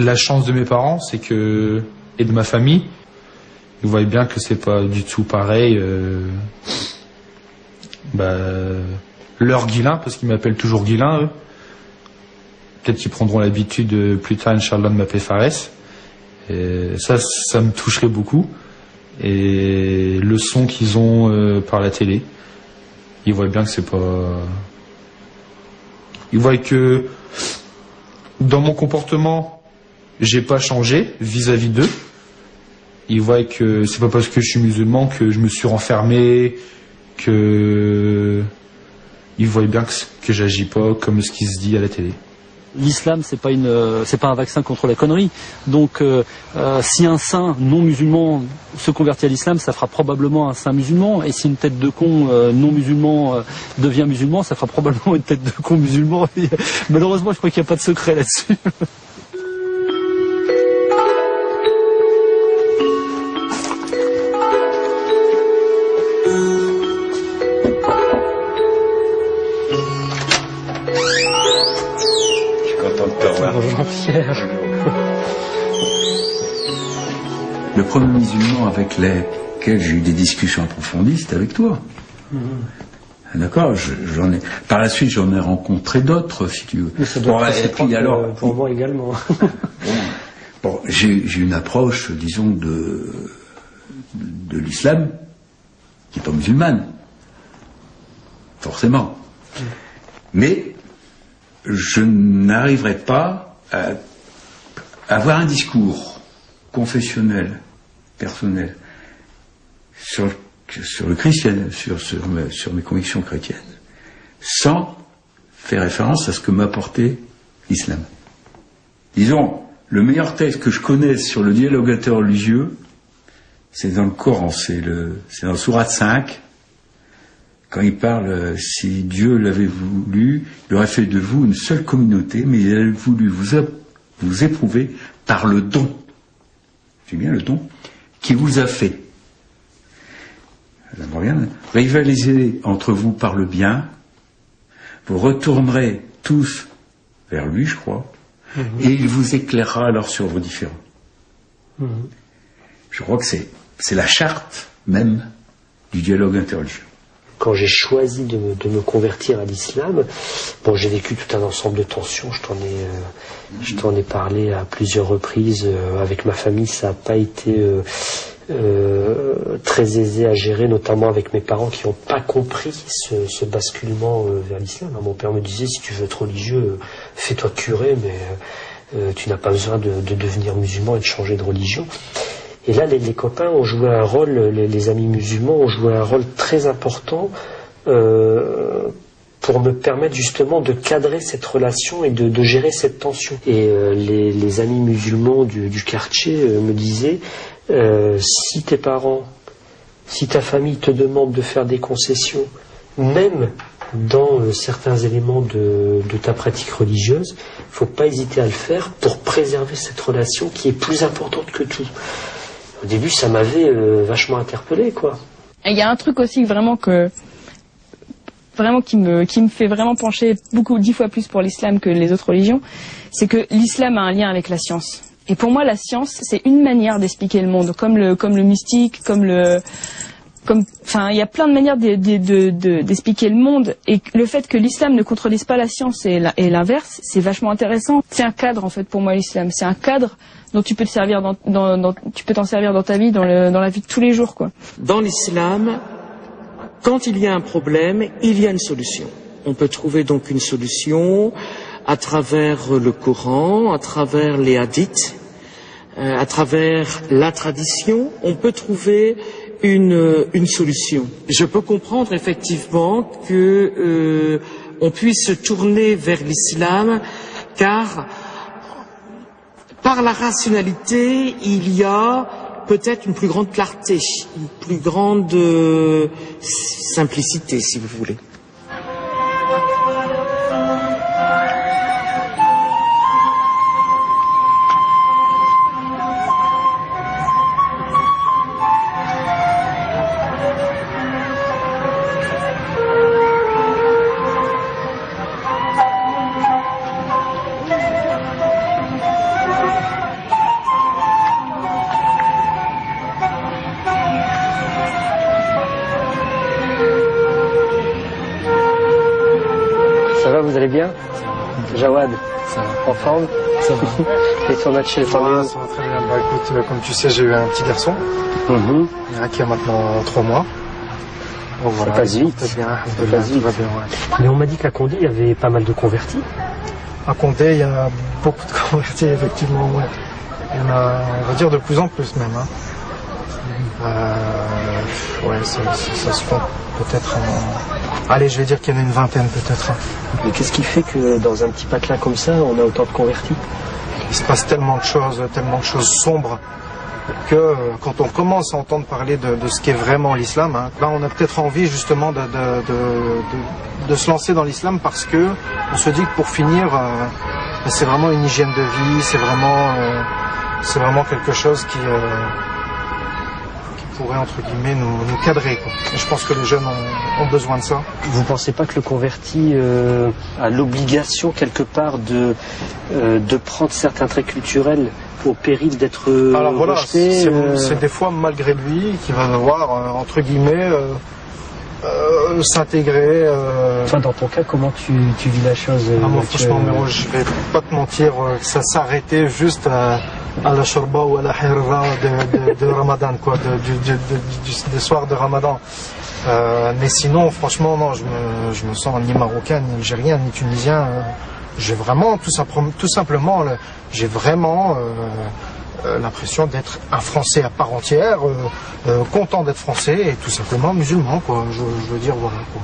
La chance de mes parents, c'est que, et de ma famille, ils voient bien que c'est pas du tout pareil. Leur Guilain, parce qu'ils m'appellent toujours Guilain, eux. Peut-être qu'ils prendront l'habitude plus tard, Inch'Allah, de m'appeler Fares. Et ça me toucherait beaucoup. Et le son qu'ils ont par la télé, ils voient bien que c'est pas... Ils voient que dans mon comportement, j'ai pas changé vis-à-vis d'eux. Ils voient que c'est pas parce que je suis musulman que je me suis renfermé, que... Ils voient bien que j'agis pas comme ce qui se dit à la télé. L'islam, c'est pas un vaccin contre la connerie. Donc, si un saint non musulman se convertit à l'islam, ça fera probablement un saint musulman. Et si une tête de con non musulman devient musulman, ça fera probablement une tête de con musulman. Et, malheureusement, je crois qu'il n'y a pas de secret là-dessus. Jean-Pierre. Le premier musulman avec lesquels j'ai eu des discussions approfondies, c'était avec toi. D'accord, par la suite, j'en ai rencontré d'autres, si tu veux. Mais ça doit être pour moi également. J'ai une approche, disons, de l'islam qui n'est pas musulmane. Forcément. Mais je n'arriverai pas à avoir un discours confessionnel, personnel, sur le christianisme, sur mes convictions chrétiennes, sans faire référence à ce que m'a apporté l'islam. Disons, le meilleur texte que je connaisse sur le dialogue interreligieux, c'est dans le Coran, c'est dans le Sourate 5, quand il parle, si Dieu l'avait voulu, il aurait fait de vous une seule communauté, mais il a voulu vous éprouver par le don. C'est bien le don qu'il vous a fait. Rivalisez entre vous par le bien, vous retournerez tous vers lui, je crois, et il vous éclairera alors sur vos différends. Je crois que c'est la charte même du dialogue interreligieux. Quand j'ai choisi de me convertir à l'islam, j'ai vécu tout un ensemble de tensions. Je t'en ai parlé à plusieurs reprises. Avec ma famille, ça n'a pas été très aisé à gérer, notamment avec mes parents qui n'ont pas compris ce basculement vers l'islam. Mon père me disait, si tu veux être religieux, fais-toi curé, mais tu n'as pas besoin de devenir musulman et de changer de religion. Et là, les copains ont joué un rôle, les amis musulmans ont joué un rôle très important pour me permettre justement de cadrer cette relation et de gérer cette tension. Et les amis musulmans du quartier me disaient, si tes parents, si ta famille te demande de faire des concessions, même dans certains éléments de ta pratique religieuse, il ne faut pas hésiter à le faire pour préserver cette relation qui est plus importante que tout. Au début, ça m'avait vachement interpellé, quoi. Il y a un truc aussi qui me fait vraiment pencher 10 fois plus pour l'islam que les autres religions, c'est que l'islam a un lien avec la science. Et pour moi, la science, c'est une manière d'expliquer le monde, comme le mystique, il y a plein de manières d'expliquer le monde, et le fait que l'islam ne contredise pas la science et l'inverse, c'est vachement intéressant. C'est un cadre, en fait, pour moi, l'islam. C'est un cadre dont tu peux te servir tu peux t'en servir dans ta vie, dans la vie de tous les jours, quoi. Dans l'islam, quand il y a un problème, il y a une solution. On peut trouver donc une solution à travers le Coran, à travers les hadiths, à travers la tradition. On peut trouver une solution. Je peux comprendre effectivement que on puisse se tourner vers l'islam, car par la rationalité, il y a peut-être une plus grande clarté, une plus grande simplicité, si vous voulez. vous allez bien? Jawad, Ça va. en forme? Ça va. Et ton match chez les Ça va très bien. Bah écoute, comme tu sais, j'ai eu un petit garçon qui a maintenant 3 mois. Donc, Ça passe vite. Tout va bien, Ça passe vite. tout va bien, ouais. Mais on m'a dit qu'à Condé, il y avait pas mal de convertis. À Condé, il y a beaucoup de convertis, effectivement, ouais. Il y en a, on va dire, de plus en plus même. Hein. Ouais, ça se fait peut-être allez, je vais dire qu'il y en a une vingtaine peut-être. Mais qu'est-ce qui fait que dans un petit patelin comme ça, on a autant de convertis? Il se passe tellement de choses sombres, que quand on commence à entendre parler de ce qu'est vraiment l'islam, hein, là on a peut-être envie justement de se lancer dans l'islam parce que on se dit que pour finir, c'est vraiment une hygiène de vie, c'est vraiment quelque chose qui pourrait entre guillemets nous cadrer, quoi. Et je pense que les jeunes ont besoin de ça. Vous pensez pas que le converti a l'obligation quelque part de prendre certains traits culturels au péril d'être Alors voilà, rejeté c'est des fois malgré lui qu'il va devoir entre guillemets s'intégrer. Toi, dans ton cas, comment tu vis la chose? Moi, franchement, je vais pas te mentir, ça s'arrêtait juste à la shorba ou à la hirra de Ramadan, quoi, du soir de Ramadan. Mais sinon, franchement, non, je me sens ni marocain, ni algérien, ni tunisien. J'ai vraiment, tout simplement, j'ai vraiment l'impression d'être un Français à part entière, content d'être Français et tout simplement musulman, quoi. Je veux dire, voilà, quoi.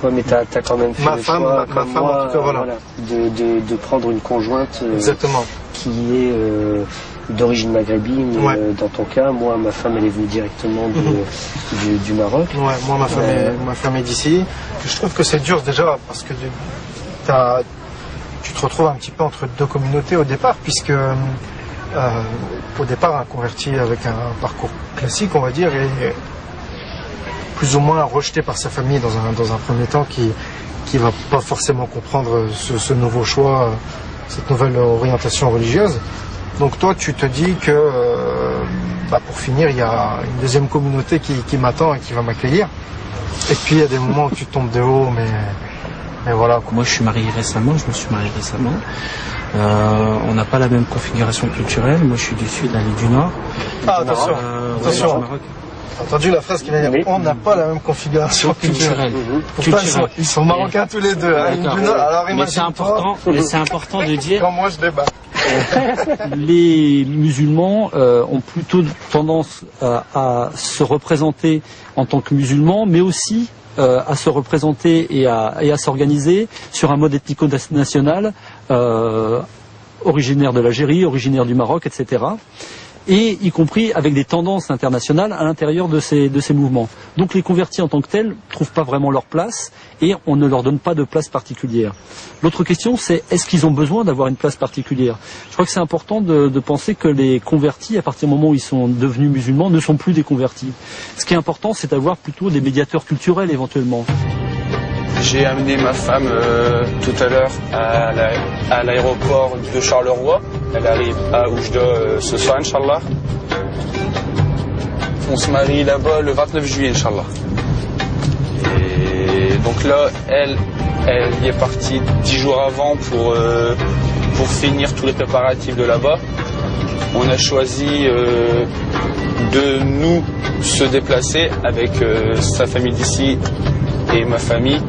Ouais, mais t'as quand même fait ma le femme, choix, ma comme femme, moi, en tout cas, voilà. de prendre une conjointe Exactement. qui est d'origine maghrébine. Ouais. Dans ton cas, moi, ma femme, elle est venue directement du Maroc. Ouais, moi, ma femme est d'ici. Je trouve que c'est dur déjà parce que tu te retrouves un petit peu entre deux communautés au départ, puisque au départ, un converti avec un parcours classique, on va dire, est plus ou moins rejeté par sa famille dans un premier temps, qui va pas forcément comprendre ce nouveau choix, cette nouvelle orientation religieuse. Donc toi, tu te dis que pour finir, il y a une deuxième communauté qui m'attend et qui va m'accueillir. Et puis il y a des moments où tu tombes de haut, mais voilà. Moi, je me suis marié récemment. On n'a pas la même configuration culturelle. Moi, je suis du sud, elle est du nord. Attention, attention. Du Maroc. T'as entendu la phrase qu'il a dit? On n'a pas la même configuration culturelle. Pourtant, ils sont marocains tous les deux. Hein, alors, mais c'est important de dire. Quand moi je débat. Les musulmans ont plutôt tendance à se représenter en tant que musulmans, mais aussi à se représenter et à s'organiser sur un mode ethnico-national originaire de l'Algérie, originaire du Maroc, etc. Et y compris avec des tendances internationales à l'intérieur de ces mouvements. Donc les convertis en tant que tels ne trouvent pas vraiment leur place et on ne leur donne pas de place particulière. L'autre question, c'est est-ce qu'ils ont besoin d'avoir une place particulière? Je crois que c'est important de penser que les convertis, à partir du moment où ils sont devenus musulmans, ne sont plus des convertis. Ce qui est important, c'est d'avoir plutôt des médiateurs culturels éventuellement. J'ai amené ma femme tout à l'heure à l'aéroport de Charleroi. Elle arrive à Oujda ce soir, Inch'Allah. On se marie là-bas le 29 juillet, Inch'Allah. Et donc là, elle y est partie 10 jours avant pour finir tous les préparatifs de là-bas. On a choisi de nous se déplacer avec sa famille d'ici et ma famille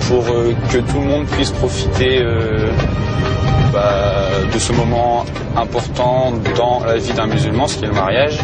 pour que tout le monde puisse profiter de ce moment important dans la vie d'un musulman, ce qui est le mariage.